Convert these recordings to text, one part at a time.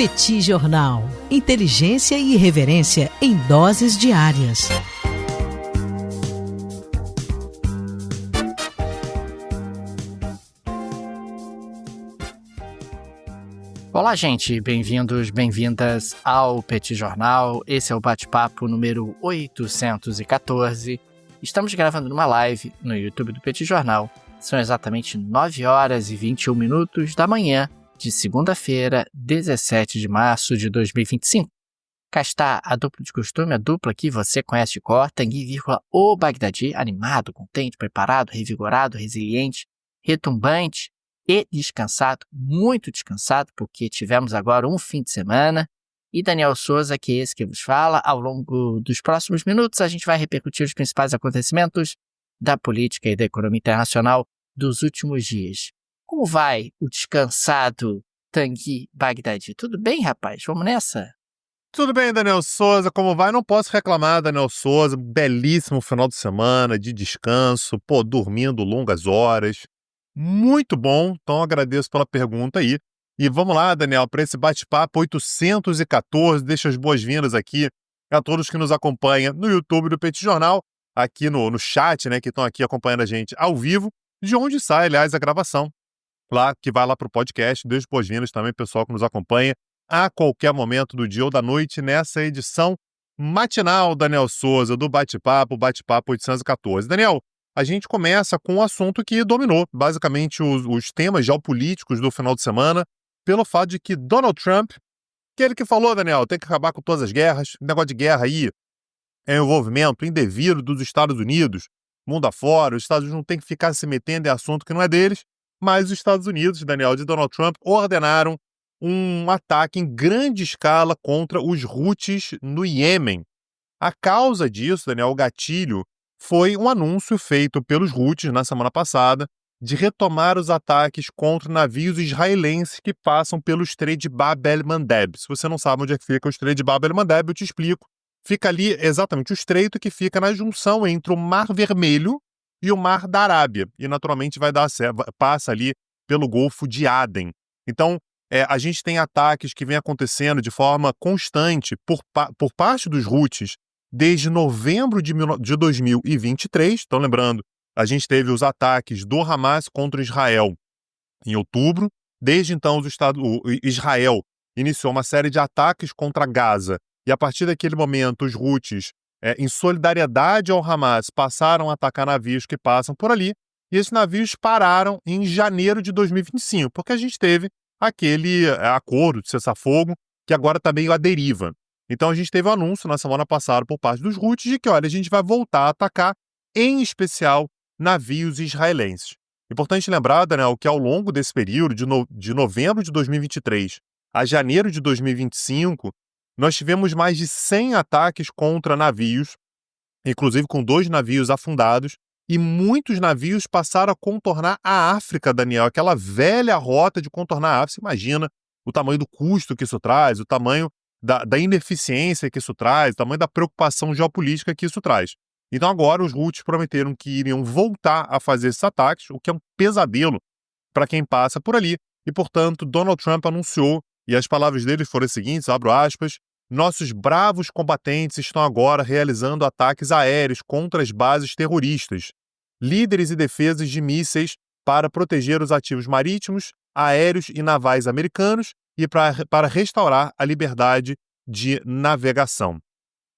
Petit Jornal. Inteligência e irreverência em doses diárias. Olá, gente. Bem-vindos, bem-vindas ao Petit Jornal. Esse é o bate-papo número 814. Estamos gravando numa live no YouTube do Petit Jornal. São exatamente 9 horas e 21 minutos da manhã de segunda-feira, 17 de março de 2025. Cá está a dupla de costume, a dupla que você conhece de cor, Tanguy, o Bagdadi, animado, contente, preparado, revigorado, resiliente, retumbante e descansado, muito descansado, porque tivemos agora um fim de semana. E Daniel Souza, que é esse que vos fala. Ao longo dos próximos minutos, a gente vai repercutir os principais acontecimentos da política e da economia internacional dos últimos dias. Como vai o descansado Tanguy Bagdadi? Tudo bem, rapaz? Vamos nessa? Tudo bem, Daniel Souza, como vai? Não posso reclamar, Daniel Souza, belíssimo final de semana, de descanso, dormindo longas horas, muito bom, então agradeço pela pergunta aí. E vamos lá, Daniel, para esse bate-papo 814, deixa as boas-vindas aqui a todos que nos acompanham no YouTube do Petit Jornal, aqui no chat, né, que estão aqui acompanhando a gente ao vivo, de onde sai, aliás, a gravação, lá, que vai lá para o podcast. Deixa boas-vindas também, pessoal que nos acompanha a qualquer momento do dia ou da noite nessa edição matinal, Daniel Souza, do Bate-Papo 814. Daniel, a gente começa com um assunto que dominou, basicamente, os temas geopolíticos do final de semana, pelo fato de que Donald Trump, que é ele que falou, Daniel, tem que acabar com todas as guerras, negócio de guerra aí é envolvimento indevido dos Estados Unidos, mundo afora, os Estados Unidos não tem que ficar se metendo em assunto que não é deles, mas os Estados Unidos, Daniel, de Donald Trump, ordenaram um ataque em grande escala contra os Houthis no Iêmen. A causa disso, Daniel, o gatilho, foi um anúncio feito pelos Houthis na semana passada de retomar os ataques contra navios israelenses que passam pelo Estreito de Bab el-Mandeb. Se você não sabe onde é que fica o Estreito de Bab el-Mandeb, eu te explico. Fica ali exatamente o estreito que fica na junção entre o Mar Vermelho e o Mar da Arábia. E, naturalmente, passa ali pelo Golfo de Aden. Então, a gente tem ataques que vêm acontecendo de forma constante por parte dos Houthis desde novembro de 2023. Então, lembrando, a gente teve os ataques do Hamas contra Israel em outubro. Desde então, Israel iniciou uma série de ataques contra Gaza. E a partir daquele momento, os Houthis, em solidariedade ao Hamas, passaram a atacar navios que passam por ali. E esses navios pararam em janeiro de 2025, porque a gente teve aquele acordo de cessar-fogo que agora está meio à deriva. Então a gente teve um anúncio na semana passada por parte dos Houthis de que, olha, a gente vai voltar a atacar, em especial, navios israelenses. Importante lembrar, Daniel, que ao longo desse período, de novembro de 2023 a janeiro de 2025, nós tivemos mais de 100 ataques contra navios, inclusive com 2 navios afundados, e muitos navios passaram a contornar a África, Daniel, aquela velha rota de contornar a África. Você imagina o tamanho do custo que isso traz, o tamanho da ineficiência que isso traz, o tamanho da preocupação geopolítica que isso traz. Então agora os Houthis prometeram que iriam voltar a fazer esses ataques, o que é um pesadelo para quem passa por ali. E, portanto, Donald Trump anunciou, e as palavras dele foram as seguintes, abro aspas: nossos bravos combatentes estão agora realizando ataques aéreos contra as bases terroristas, líderes e defesas de mísseis para proteger os ativos marítimos, aéreos e navais americanos e para restaurar a liberdade de navegação.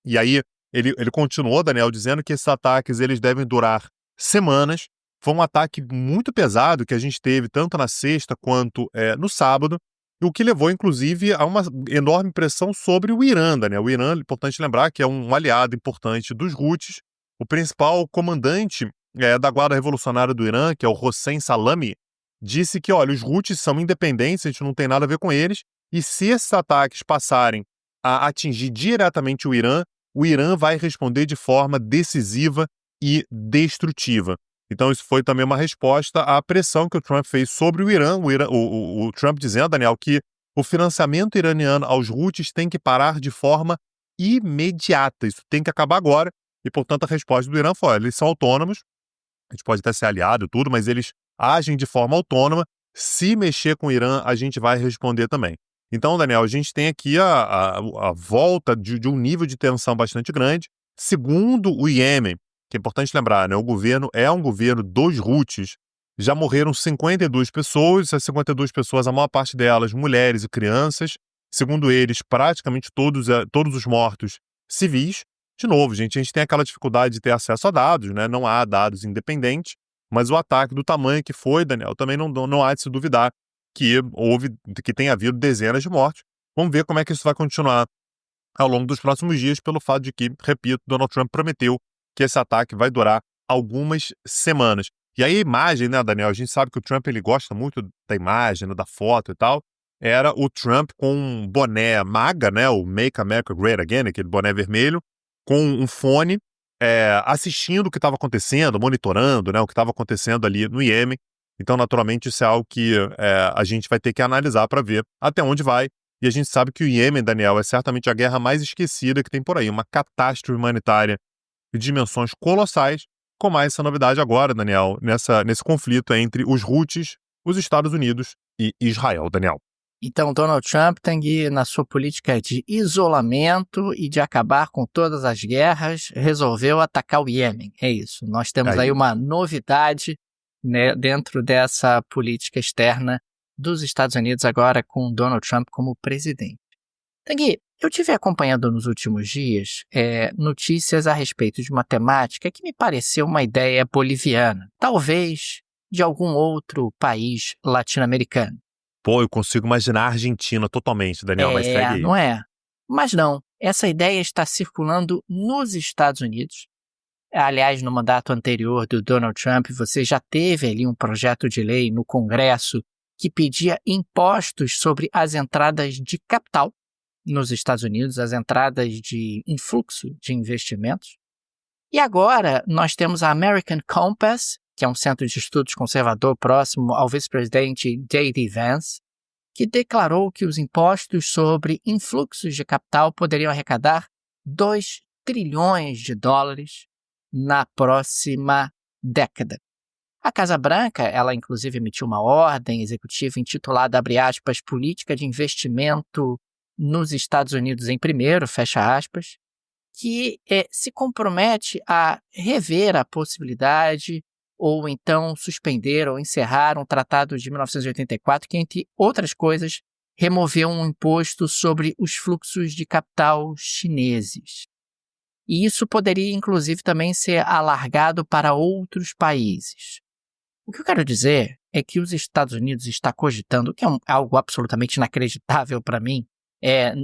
E aí ele continuou, Daniel, dizendo que esses ataques eles devem durar semanas. Foi um ataque muito pesado que a gente teve tanto na sexta quanto no sábado, o que levou, inclusive, a uma enorme pressão sobre o Irã, né? O Irã, é importante lembrar que é um aliado importante dos Houthis. O principal comandante da Guarda Revolucionária do Irã, que é o Hossein Salami, disse que, olha, os Houthis são independentes, a gente não tem nada a ver com eles, e se esses ataques passarem a atingir diretamente o Irã vai responder de forma decisiva e destrutiva. Então isso foi também uma resposta à pressão que o Trump fez sobre o Irã. O Trump dizendo, Daniel, que o financiamento iraniano aos Houthis tem que parar de forma imediata. Isso tem que acabar agora. E, portanto, a resposta do Irã foi: eles são autônomos, a gente pode até ser aliado e tudo, mas eles agem de forma autônoma. Se mexer com o Irã, a gente vai responder também. Então, Daniel, a gente tem aqui a volta de um nível de tensão bastante grande. Segundo o Iêmen, que é importante lembrar, né, o governo é um governo dos Houthis, já morreram 52 pessoas, essas 52 pessoas, a maior parte delas mulheres e crianças. Segundo eles, praticamente todos os mortos civis. De novo, gente, a gente tem aquela dificuldade de ter acesso a dados, né? Não há dados independentes, mas o ataque do tamanho que foi, Daniel, também não há de se duvidar que tenha havido dezenas de mortes. Vamos ver como é que isso vai continuar ao longo dos próximos dias, pelo fato de que, repito, Donald Trump prometeu que esse ataque vai durar algumas semanas. E aí a imagem, né, Daniel, a gente sabe que o Trump ele gosta muito da imagem, né, da foto e tal, era o Trump com um boné MAGA, né, o Make America Great Again, aquele boné vermelho, com um fone, assistindo o que estava acontecendo, monitorando, né, o que estava acontecendo ali no Iêmen. Então, naturalmente, isso é algo que a gente vai ter que analisar para ver até onde vai. E a gente sabe que o Iêmen, Daniel, é certamente a guerra mais esquecida que tem por aí, uma catástrofe humanitária de dimensões colossais, com mais essa novidade agora, Daniel, nesse conflito entre os Houthis, os Estados Unidos e Israel, Daniel. Então, Donald Trump tem que, na sua política de isolamento e de acabar com todas as guerras, resolveu atacar o Iêmen. É isso. Nós temos aí uma novidade, né, dentro dessa política externa dos Estados Unidos agora com Donald Trump como presidente. Tanguy, eu tive acompanhando nos últimos dias notícias a respeito de uma temática que me pareceu uma ideia boliviana, talvez de algum outro país latino-americano. Pô, eu consigo imaginar a Argentina totalmente, Daniel, mas segue aí. Não é? Mas não, essa ideia está circulando nos Estados Unidos. Aliás, no mandato anterior do Donald Trump, você já teve ali um projeto de lei no Congresso que pedia impostos sobre as entradas de capital nos Estados Unidos, as entradas de influxo de investimentos. E agora nós temos a American Compass, que é um centro de estudos conservador próximo ao vice-presidente J.D. Vance, que declarou que os impostos sobre influxos de capital poderiam arrecadar 2 trilhões de dólares na próxima década. A Casa Branca, ela inclusive emitiu uma ordem executiva intitulada, abre aspas, Política de Investimento nos Estados Unidos em Primeiro, fecha aspas, que se compromete a rever a possibilidade ou então suspender ou encerrar um tratado de 1984 que, entre outras coisas, removeu um imposto sobre os fluxos de capital chineses. E isso poderia, inclusive, também ser alargado para outros países. O que eu quero dizer é que os Estados Unidos está cogitando, que é algo absolutamente inacreditável para mim,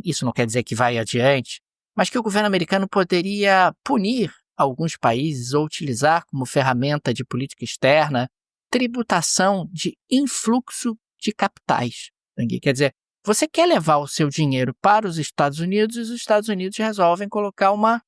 isso não quer dizer que vai adiante, mas que o governo americano poderia punir alguns países ou utilizar como ferramenta de política externa tributação de influxo de capitais. Quer dizer, você quer levar o seu dinheiro para os Estados Unidos e os Estados Unidos resolvem colocar uma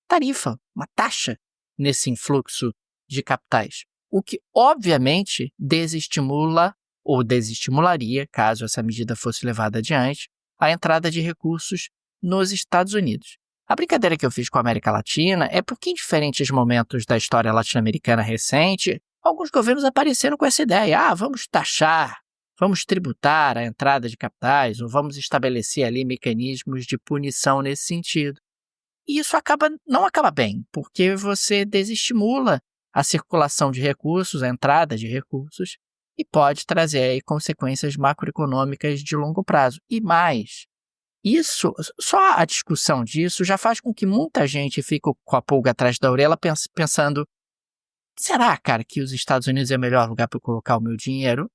tarifa, uma taxa nesse influxo de capitais. O que, obviamente, desestimula ou desestimularia, caso essa medida fosse levada adiante, a entrada de recursos nos Estados Unidos. A brincadeira que eu fiz com a América Latina é porque em diferentes momentos da história latino-americana recente, alguns governos apareceram com essa ideia. Vamos taxar, vamos tributar a entrada de capitais, ou vamos estabelecer ali mecanismos de punição nesse sentido. E isso não acaba bem, porque você desestimula a circulação de recursos, a entrada de recursos, e pode trazer aí consequências macroeconômicas de longo prazo. E mais, só a discussão disso já faz com que muita gente fique com a pulga atrás da orelha pensando, será, cara, que os Estados Unidos é o melhor lugar para eu colocar o meu dinheiro?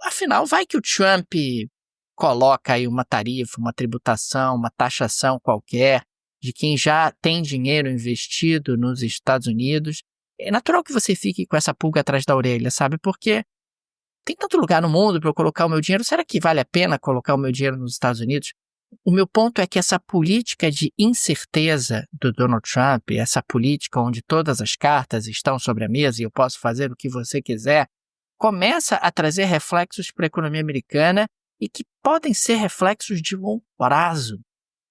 Afinal, vai que o Trump coloca aí uma tarifa, uma tributação, uma taxação qualquer de quem já tem dinheiro investido nos Estados Unidos. É natural que você fique com essa pulga atrás da orelha, sabe? Porque tem tanto lugar no mundo para eu colocar o meu dinheiro. Será que vale a pena colocar o meu dinheiro nos Estados Unidos? O meu ponto é que essa política de incerteza do Donald Trump, essa política onde todas as cartas estão sobre a mesa e eu posso fazer o que você quiser, começa a trazer reflexos para a economia americana e que podem ser reflexos de longo prazo.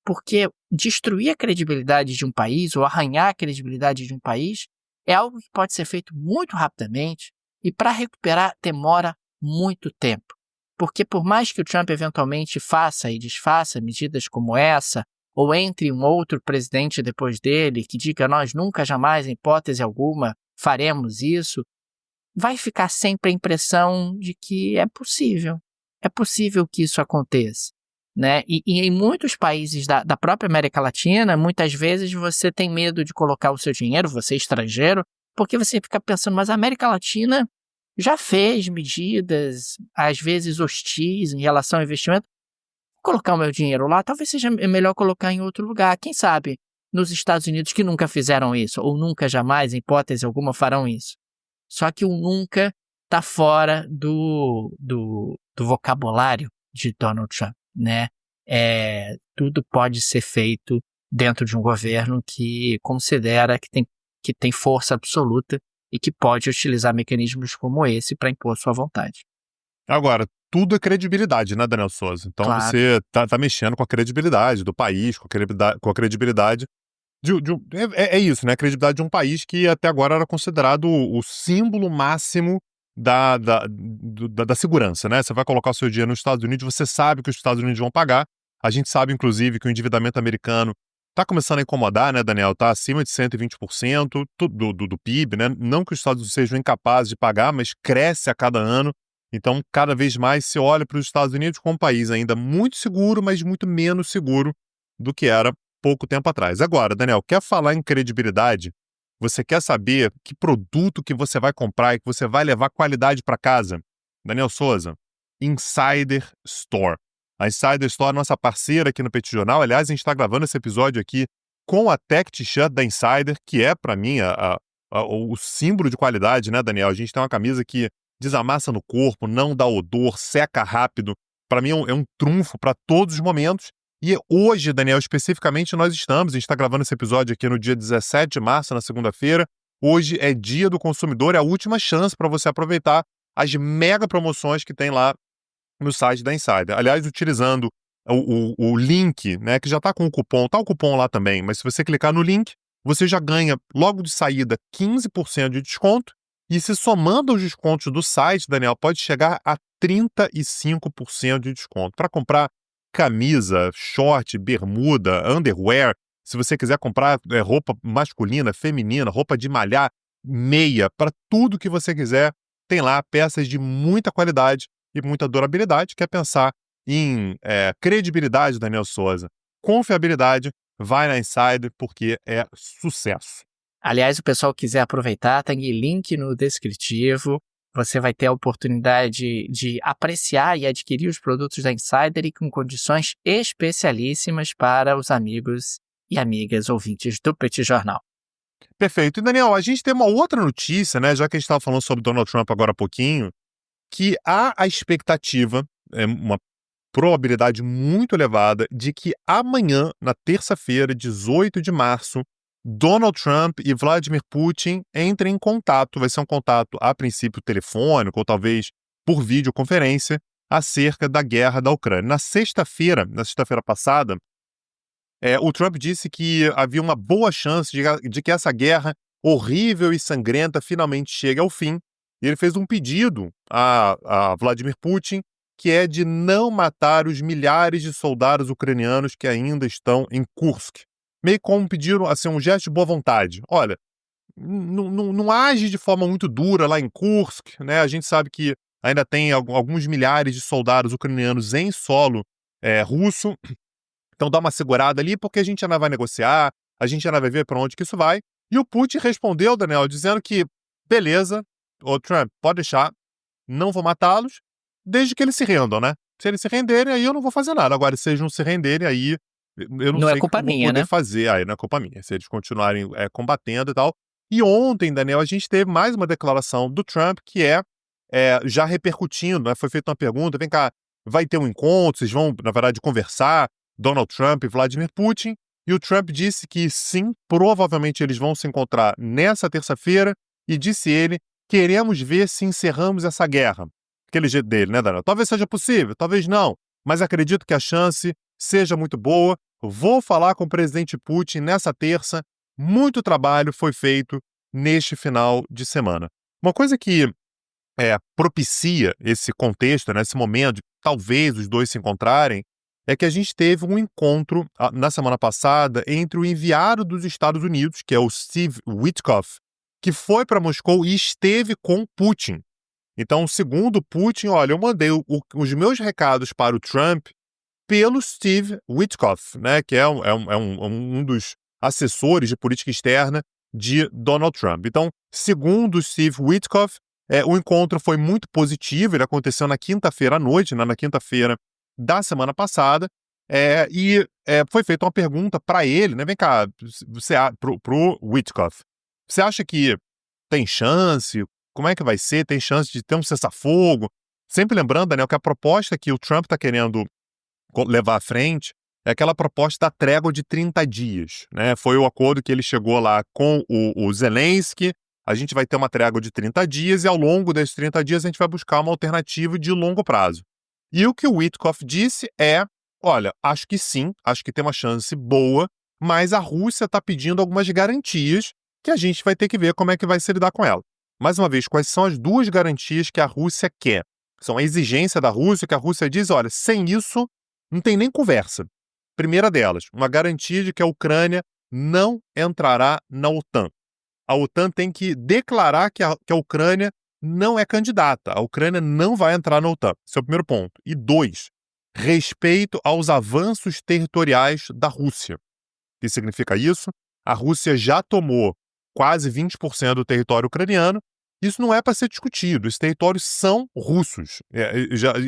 Porque destruir a credibilidade de um país ou arranhar a credibilidade de um país é algo que pode ser feito muito rapidamente e para recuperar demora muito tempo. porque por mais que o Trump eventualmente faça e desfaça medidas como essa, ou entre um outro presidente depois dele que diga nós nunca, jamais, em hipótese alguma, faremos isso, vai ficar sempre a impressão de que é possível que isso aconteça, né? E em muitos países da própria América Latina, muitas vezes você tem medo de colocar o seu dinheiro, você é estrangeiro, porque você fica pensando, mas a América Latina já fez medidas, às vezes hostis em relação ao investimento. Colocar o meu dinheiro lá, talvez seja melhor colocar em outro lugar. Quem sabe nos Estados Unidos que nunca fizeram isso, ou nunca, jamais, em hipótese alguma, farão isso. Só que o nunca está fora do vocabulário de Donald Trump, né? Tudo pode ser feito dentro de um governo que considera que tem força absoluta e que pode utilizar mecanismos como esse para impor sua vontade. Agora, tudo é credibilidade, né, Daniel Souza? Então Claro. você tá mexendo com a credibilidade do país, com a credibilidade é isso, né? A credibilidade de um país que até agora era considerado o símbolo máximo da segurança, né? Você vai colocar o seu dinheiro nos Estados Unidos, você sabe que os Estados Unidos vão pagar. A gente sabe, inclusive, que o endividamento americano está começando a incomodar, né, Daniel? Está acima de 120% do PIB, né? Não que os Estados Unidos sejam incapazes de pagar, mas cresce a cada ano. Então, cada vez mais se olha para os Estados Unidos como um país ainda muito seguro, mas muito menos seguro do que era pouco tempo atrás. Agora, Daniel, quer falar em credibilidade? Você quer saber que produto que você vai comprar e que você vai levar qualidade para casa? Daniel Souza, Insider Store. A Insider Store é nossa parceira aqui no Petit Jornal. Aliás, a gente está gravando esse episódio aqui com a Tech T-shirt da Insider, que é, para mim, o símbolo de qualidade, né, Daniel? A gente tem uma camisa que desamassa no corpo, não dá odor, seca rápido. Para mim é um trunfo para todos os momentos. E hoje, Daniel, especificamente, a gente está gravando esse episódio aqui no dia 17 de março, na segunda-feira. Hoje é dia do consumidor, é a última chance para você aproveitar as mega promoções que tem lá no site da Insider. Aliás, utilizando o link, né, que já está com o cupom, tá o cupom lá também, mas se você clicar no link, você já ganha logo de saída 15% de desconto. E se somando os descontos do site, Daniel, pode chegar a 35% de desconto. Para comprar camisa, short, bermuda, underwear, se você quiser comprar roupa masculina, feminina, roupa de malhar, meia, para tudo que você quiser, tem lá peças de muita qualidade e muita durabilidade. Quer pensar em credibilidade, Daniel Souza, confiabilidade, vai na Insider porque é sucesso. Aliás, o pessoal quiser aproveitar, tem link no descritivo. Você vai ter a oportunidade de apreciar e adquirir os produtos da Insider e com condições especialíssimas para os amigos e amigas ouvintes do Petit Jornal. Perfeito. E, Daniel, a gente tem uma outra notícia, né, já que a gente estava falando sobre Donald Trump agora há pouquinho, que há a expectativa, uma probabilidade muito elevada, de que amanhã, na terça-feira, 18 de março, Donald Trump e Vladimir Putin entrem em contato. Vai ser um contato, a princípio, telefônico ou talvez por videoconferência, acerca da guerra da Ucrânia. Na sexta-feira passada, o Trump disse que havia uma boa chance de que essa guerra horrível e sangrenta finalmente chegue ao fim. E ele fez um pedido a Vladimir Putin, que é de não matar os milhares de soldados ucranianos que ainda estão em Kursk. Meio como pediram, assim, um gesto de boa vontade. Olha, não age de forma muito dura lá em Kursk, né? A gente sabe que ainda tem alguns milhares de soldados ucranianos em solo russo. Então dá uma segurada ali, porque a gente ainda vai negociar, a gente ainda vai ver para onde que isso vai. E o Putin respondeu, Daniel, dizendo que, beleza, ô Trump, pode deixar, não vou matá-los, desde que eles se rendam, né? Se eles se renderem, aí eu não vou fazer nada. Agora, se eles não se renderem, aí eu não sei o que eu vou poder fazer. Aí não é culpa minha, se eles continuarem combatendo e tal. E ontem, Daniel, a gente teve mais uma declaração do Trump que já repercutindo, né? Foi feita uma pergunta, vem cá, vai ter um encontro, vocês vão, na verdade, conversar, Donald Trump e Vladimir Putin, e o Trump disse que sim, provavelmente eles vão se encontrar nessa terça-feira, e disse ele, queremos ver se encerramos essa guerra. Aquele jeito dele, né, Daniel? Talvez seja possível, talvez não, mas acredito que a chance seja muito boa. Vou falar com o presidente Putin nessa terça. Muito trabalho foi feito neste final de semana. Uma coisa que propicia esse contexto, né, esse momento de talvez os dois se encontrarem, é que a gente teve um encontro na semana passada entre o enviado dos Estados Unidos, que é o Steve Witkoff, que foi para Moscou e esteve com Putin. Então, segundo Putin, olha, eu mandei os meus recados para o Trump pelo Steve Witkoff, né, que é um dos assessores de política externa de Donald Trump. Então, segundo Steve Witkoff, o encontro foi muito positivo, ele aconteceu na quinta-feira à noite, né, na quinta-feira da semana passada, e foi feita uma pergunta para ele, né, vem cá, pro Witkoff, você acha que tem chance? Como é que vai ser? Tem chance de ter um cessar-fogo? Sempre lembrando, Daniel, que a proposta que o Trump está querendo levar à frente é aquela proposta da trégua de 30 dias, né? Foi o acordo que ele chegou lá com o Zelensky. A gente vai ter uma trégua de 30 dias e ao longo desses 30 dias a gente vai buscar uma alternativa de longo prazo. E o que o Witkoff disse olha, acho que sim, acho que tem uma chance boa, mas a Rússia está pedindo algumas garantias que a gente vai ter que ver como é que vai se lidar com ela. Mais uma vez, quais são as duas garantias que a Rússia quer? São a exigência da Rússia, que a Rússia diz, olha, sem isso não tem nem conversa. Primeira delas, uma garantia de que a Ucrânia não entrará na OTAN. A OTAN tem que declarar que a Ucrânia não é candidata. A Ucrânia não vai entrar na OTAN. Esse é o primeiro ponto. E 2, respeito aos avanços territoriais da Rússia. O que significa isso? A Rússia já tomou quase 20% do território ucraniano. Isso não é para ser discutido. Esses territórios são russos.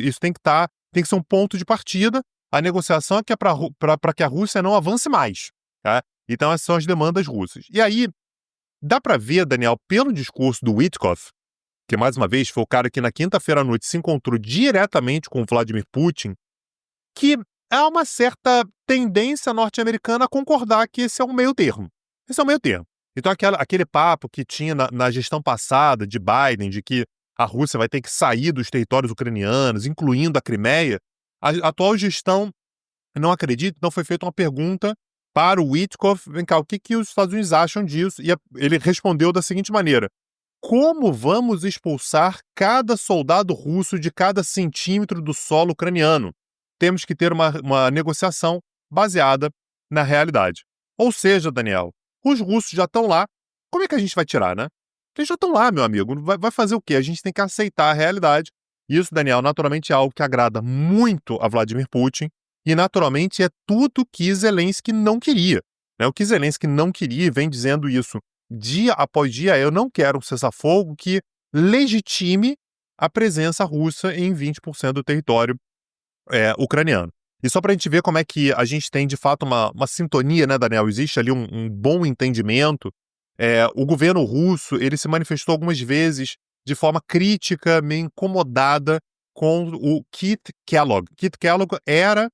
Isso tem que ser um ponto de partida. A negociação é para que a Rússia não avance mais. Tá? Então, essas são as demandas russas. E aí, dá para ver, Daniel, pelo discurso do Witkoff, que mais uma vez foi o cara que na quinta-feira à noite se encontrou diretamente com o Vladimir Putin, que há uma certa tendência norte-americana a concordar que esse é um meio termo. Esse é um meio termo. Então, aquele papo que tinha na gestão passada de Biden, de que a Rússia vai ter que sair dos territórios ucranianos, incluindo a Crimeia, a atual gestão não acredita, então foi feita uma pergunta para o Witkoff, vem cá, o que os Estados Unidos acham disso? E ele respondeu da seguinte maneira: como vamos expulsar cada soldado russo de cada centímetro do solo ucraniano? Temos que ter uma negociação baseada na realidade. Ou seja, Daniel, os russos já estão lá, como é que a gente vai tirar, né? Eles já estão lá, meu amigo, vai fazer o quê? A gente tem que aceitar a realidade. Isso, Daniel, naturalmente é algo que agrada muito a Vladimir Putin e, naturalmente, é tudo que Zelensky não queria. Né? O que Zelensky não queria, e vem dizendo isso dia após dia, eu não quero um cessar-fogo que legitime a presença russa em 20% do território ucraniano. E só para a gente ver como é que a gente tem, de fato, uma sintonia, né, Daniel? Existe ali um bom entendimento. O governo russo, ele se manifestou algumas vezes de forma crítica, meio incomodada com o Kit Kellogg. Kit Kellogg era,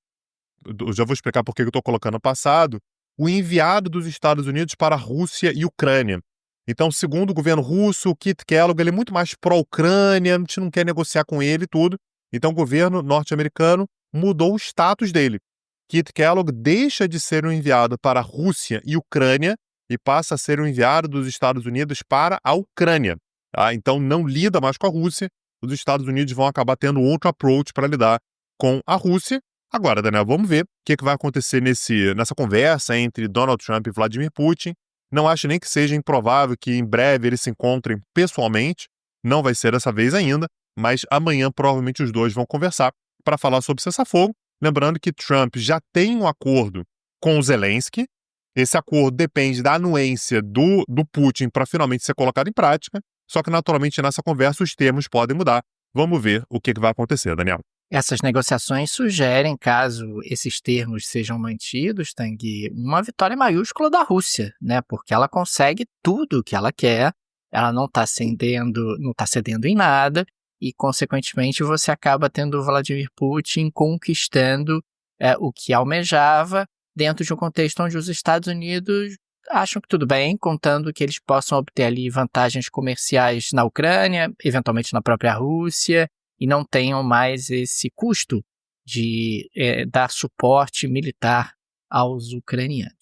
eu já vou explicar por que eu estou colocando no passado, o enviado dos Estados Unidos para a Rússia e Ucrânia. Então, segundo o governo russo, o Kit Kellogg ele é muito mais pró-Ucrânia, a gente não quer negociar com ele e tudo. Então, o governo norte-americano mudou o status dele. Kit Kellogg deixa de ser um enviado para a Rússia e Ucrânia e passa a ser um enviado dos Estados Unidos para a Ucrânia. Tá? Então, não lida mais com a Rússia. Os Estados Unidos vão acabar tendo outro approach para lidar com a Rússia. Agora, Daniel, vamos ver o que vai acontecer nessa conversa entre Donald Trump e Vladimir Putin. Não acho nem que seja improvável que em breve eles se encontrem pessoalmente. Não vai ser dessa vez ainda, mas amanhã provavelmente os dois vão conversar para falar sobre cessar-fogo. Lembrando que Trump já tem um acordo com o Zelensky. Esse acordo depende da anuência do Putin para finalmente ser colocado em prática. Só que, naturalmente, nessa conversa os termos podem mudar. Vamos ver o que vai acontecer, Daniel. Essas negociações sugerem, caso esses termos sejam mantidos, Tanguy, uma vitória maiúscula da Rússia, né? Porque ela consegue tudo o que ela quer, ela não está cedendo em nada, e, consequentemente, você acaba tendo o Vladimir Putin conquistando o que almejava dentro de um contexto onde os Estados Unidos acham que tudo bem, contando que eles possam obter ali vantagens comerciais na Ucrânia, eventualmente na própria Rússia, e não tenham mais esse custo de dar suporte militar aos ucranianos.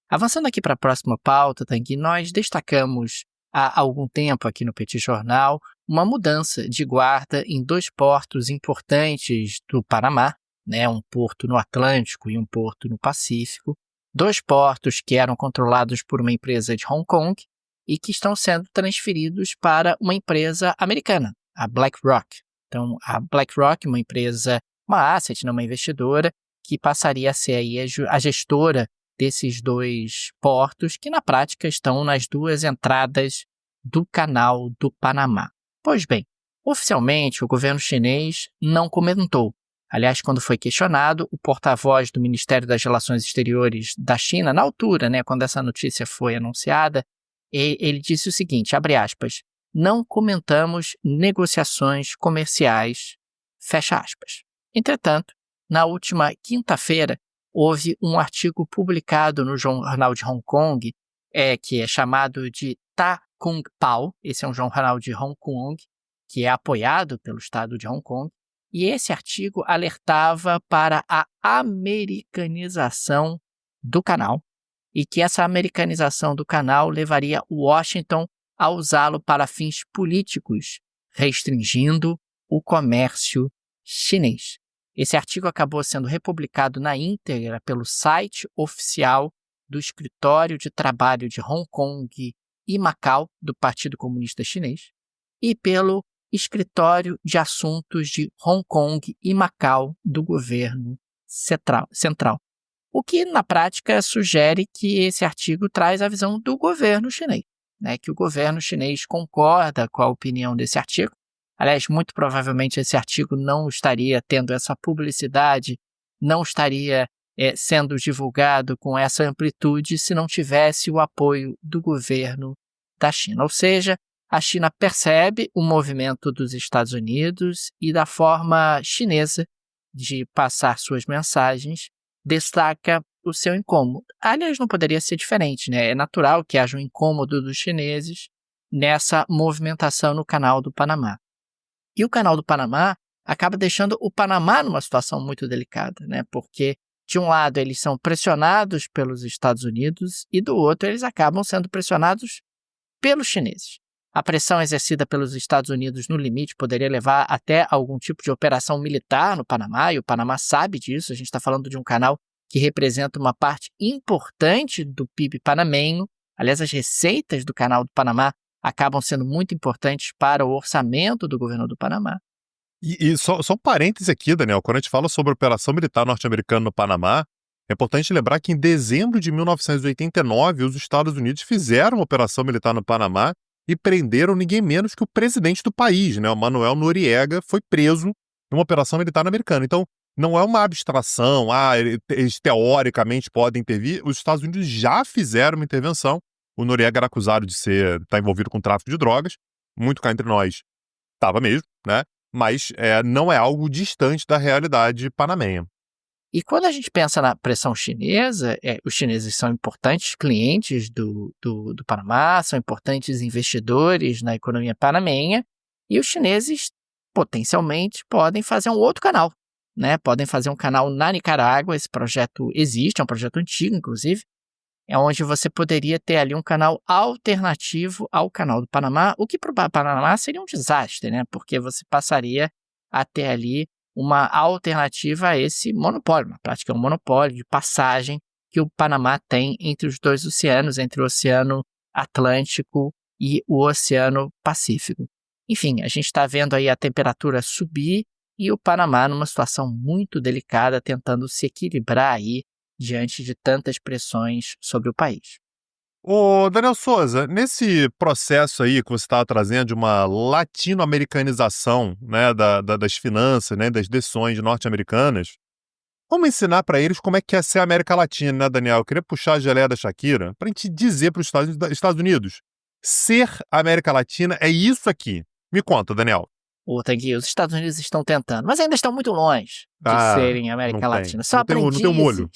Avançando aqui para a próxima pauta, Tanguy, nós destacamos há algum tempo aqui no Petit Jornal uma mudança de guarda em 2 portos importantes do Panamá, né, um porto no Atlântico e um porto no Pacífico, 2 portos que eram controlados por uma empresa de Hong Kong e que estão sendo transferidos para uma empresa americana, a BlackRock. Então, a BlackRock, uma empresa, uma asset, uma investidora, que passaria a ser aí a gestora desses 2 portos, que na prática estão nas 2 entradas do Canal do Panamá. Pois bem, oficialmente o governo chinês não comentou. Aliás, quando foi questionado, o porta-voz do Ministério das Relações Exteriores da China, na altura, quando essa notícia foi anunciada, ele disse o seguinte, abre aspas, não comentamos negociações comerciais, fecha aspas. Entretanto, na última quinta-feira, houve um artigo publicado no jornal de Hong Kong, que é chamado de Ta Kung Pao, esse é um jornal de Hong Kong, que é apoiado pelo Estado de Hong Kong, e esse artigo alertava para a americanização do canal, e que essa americanização do canal levaria Washington a usá-lo para fins políticos, restringindo o comércio chinês. Esse artigo acabou sendo republicado na íntegra pelo site oficial do Escritório de Trabalho de Hong Kong e Macau, do Partido Comunista Chinês, e pelo Escritório de Assuntos de Hong Kong e Macau do Governo Central. O que, na prática, sugere que esse artigo traz a visão do governo chinês, que o governo chinês concorda com a opinião desse artigo. Aliás, muito provavelmente esse artigo não estaria tendo essa publicidade, não estaria sendo divulgado com essa amplitude se não tivesse o apoio do governo da China. Ou seja, a China percebe o movimento dos Estados Unidos e da forma chinesa de passar suas mensagens, destaca o seu incômodo. Aliás, não poderia ser diferente, É natural que haja um incômodo dos chineses nessa movimentação no Canal do Panamá. E o Canal do Panamá acaba deixando o Panamá numa situação muito delicada, Porque, de um lado, eles são pressionados pelos Estados Unidos e, do outro, eles acabam sendo pressionados pelos chineses. A pressão exercida pelos Estados Unidos no limite poderia levar até algum tipo de operação militar no Panamá, e o Panamá sabe disso. A gente está falando de um canal que representa uma parte importante do PIB panamenho. Aliás, as receitas do Canal do Panamá acabam sendo muito importantes para o orçamento do governo do Panamá. E só um parêntese aqui, Daniel, quando a gente fala sobre a operação militar norte-americana no Panamá, é importante lembrar que em dezembro de 1989, os Estados Unidos fizeram uma operação militar no Panamá e prenderam ninguém menos que o presidente do país, o Manuel Noriega, foi preso numa operação militar americana. Então, não é uma abstração, eles teoricamente podem intervir, os Estados Unidos já fizeram uma intervenção, o Noriega era acusado de estar envolvido com tráfico de drogas, muito cá entre nós, estava mesmo, mas não é algo distante da realidade panamenha. E quando a gente pensa na pressão chinesa, os chineses são importantes clientes do Panamá, são importantes investidores na economia panamenha, e os chineses potencialmente podem fazer um outro canal, Podem fazer um canal na Nicarágua. Esse projeto existe, é um projeto antigo, inclusive, onde você poderia ter ali um canal alternativo ao Canal do Panamá, o que para o Panamá seria um desastre, Porque você passaria a ter ali uma alternativa a esse monopólio. Na prática, é um monopólio de passagem que o Panamá tem entre os 2 oceanos, entre o Oceano Atlântico e o Oceano Pacífico. Enfim, a gente está vendo aí a temperatura subir e o Panamá numa situação muito delicada, tentando se equilibrar aí diante de tantas pressões sobre o país. Ô, Daniel Souza, nesse processo aí que você estava trazendo de uma latino-americanização, das finanças, das decisões norte-americanas, vamos ensinar para eles como é que é ser América Latina, Daniel? Eu queria puxar a geleia da Shakira para a gente dizer para os Estados Unidos, ser América Latina é isso aqui. Me conta, Daniel. Tangui, os Estados Unidos estão tentando, mas ainda estão muito longe de serem América Latina. São aprendizes. Não tem um molho.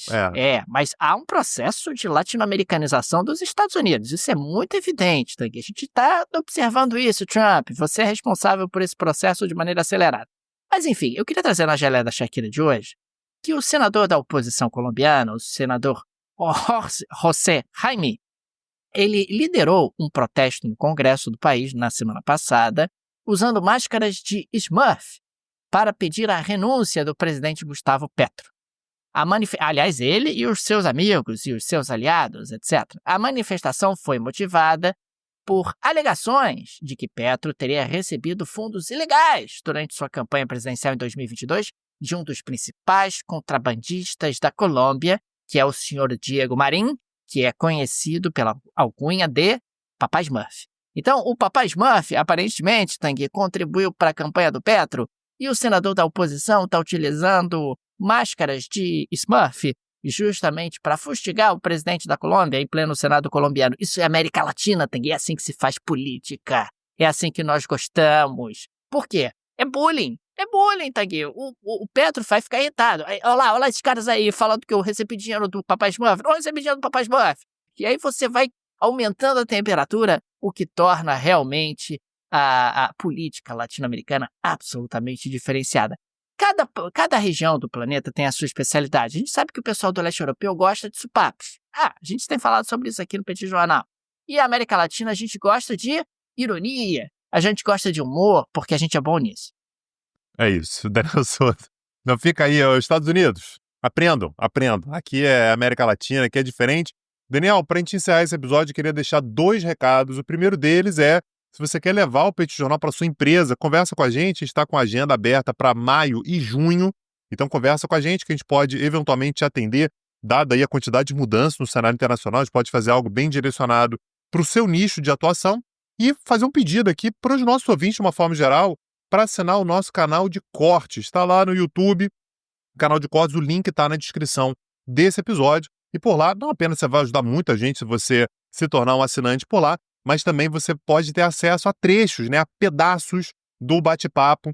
Mas há um processo de latino-americanização dos Estados Unidos. Isso é muito evidente, Tangui. A gente está observando isso, Trump. Você é responsável por esse processo de maneira acelerada. Mas, enfim, eu queria trazer na geleia da Shakira de hoje que o senador da oposição colombiana, o senador José Jaime, ele liderou um protesto no Congresso do país na semana passada, usando máscaras de Smurf para pedir a renúncia do presidente Gustavo Petro. Aliás, ele e os seus amigos e os seus aliados, etc. A manifestação foi motivada por alegações de que Petro teria recebido fundos ilegais durante sua campanha presidencial em 2022 de um dos principais contrabandistas da Colômbia, que é o senhor Diego Marín, que é conhecido pela alcunha de Papai Smurf. Então, o Papai Smurf, aparentemente, Tanguy, contribuiu para a campanha do Petro, e o senador da oposição está utilizando máscaras de Smurf justamente para fustigar o presidente da Colômbia em pleno Senado colombiano. Isso é América Latina, Tanguy, é assim que se faz política. É assim que nós gostamos. Por quê? É bullying. É bullying, Tanguy. O Petro vai ficar irritado. Olha lá esses caras aí falando que eu recebi dinheiro do Papai Smurf. Não recebi dinheiro do Papai Smurf. E aí você vai aumentando a temperatura, o que torna realmente a política latino-americana absolutamente diferenciada. Cada região do planeta tem a sua especialidade. A gente sabe que o pessoal do leste europeu gosta de supapos. A gente tem falado sobre isso aqui no Petit Jornal. E a América Latina a gente gosta de ironia, a gente gosta de humor, porque a gente é bom nisso. É isso, Daniel Souza. Não fica aí, os Estados Unidos. Aprendam. Aqui é América Latina, aqui é diferente. Daniel, para a gente encerrar esse episódio, eu queria deixar 2 recados. O primeiro deles é, se você quer levar o Petit Jornal para sua empresa, conversa com a gente está com a agenda aberta para maio e junho. Então conversa com a gente que a gente pode eventualmente te atender, dada aí a quantidade de mudanças no cenário internacional, a gente pode fazer algo bem direcionado para o seu nicho de atuação e fazer um pedido aqui para os nossos ouvintes de uma forma geral, para assinar o nosso canal de cortes. Está lá no YouTube, o canal de cortes, o link está na descrição desse episódio. E por lá, não apenas você vai ajudar muita gente se você se tornar um assinante por lá, mas também você pode ter acesso a trechos, a pedaços do bate-papo,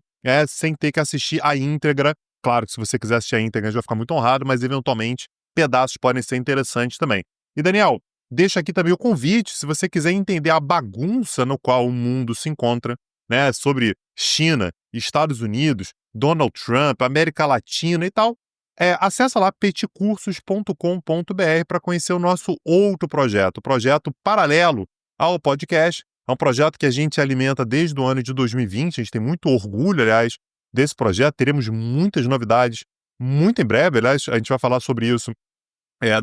sem ter que assistir a íntegra. Claro que se você quiser assistir a íntegra, a gente vai ficar muito honrado, mas eventualmente pedaços podem ser interessantes também. E Daniel, deixa aqui também o convite, se você quiser entender a bagunça no qual o mundo se encontra, sobre China, Estados Unidos, Donald Trump, América Latina e tal, acessa lá petcursos.com.br para conhecer o nosso outro projeto, projeto paralelo ao podcast. É um projeto que a gente alimenta desde o ano de 2020, a gente tem muito orgulho, aliás, desse projeto, teremos muitas novidades muito em breve, aliás, a gente vai falar sobre isso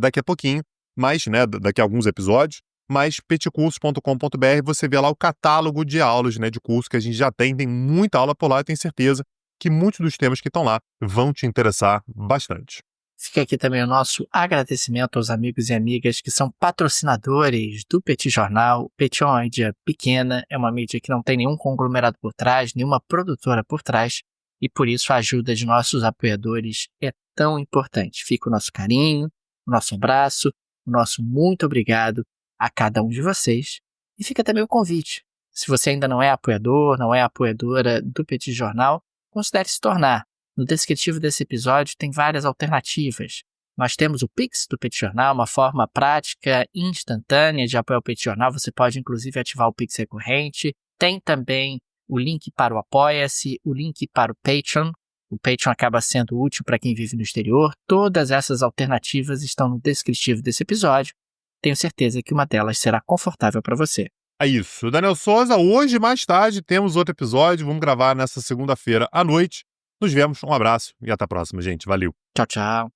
daqui a pouquinho, mas, daqui a alguns episódios, mas petcursos.com.br você vê lá o catálogo de aulas, de curso que a gente já tem muita aula por lá, eu tenho certeza que muitos dos temas que estão lá vão te interessar bastante. Fica aqui também o nosso agradecimento aos amigos e amigas que são patrocinadores do Petit Jornal. O Petit é uma mídia pequena, é uma mídia que não tem nenhum conglomerado por trás, nenhuma produtora por trás, e por isso a ajuda de nossos apoiadores é tão importante. Fica o nosso carinho, o nosso abraço, o nosso muito obrigado a cada um de vocês. E fica também o convite. Se você ainda não é apoiador, não é apoiadora do Petit Jornal, considere se tornar. No descritivo desse episódio tem várias alternativas. Nós temos o Pix do Petit Jornal, uma forma prática e instantânea de apoiar o Petit Jornal. Você pode, inclusive, ativar o Pix recorrente. Tem também o link para o Apoia-se, o link para o Patreon. O Patreon acaba sendo útil para quem vive no exterior. Todas essas alternativas estão no descritivo desse episódio. Tenho certeza que uma delas será confortável para você. É isso. Daniel Souza, hoje mais tarde temos outro episódio. Vamos gravar nessa segunda-feira à noite. Nos vemos, um abraço e até a próxima, gente. Valeu. Tchau, tchau.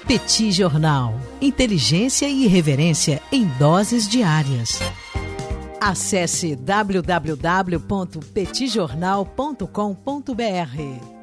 Petit Jornal. Inteligência e irreverência em doses diárias. Acesse www.petitjornal.com.br.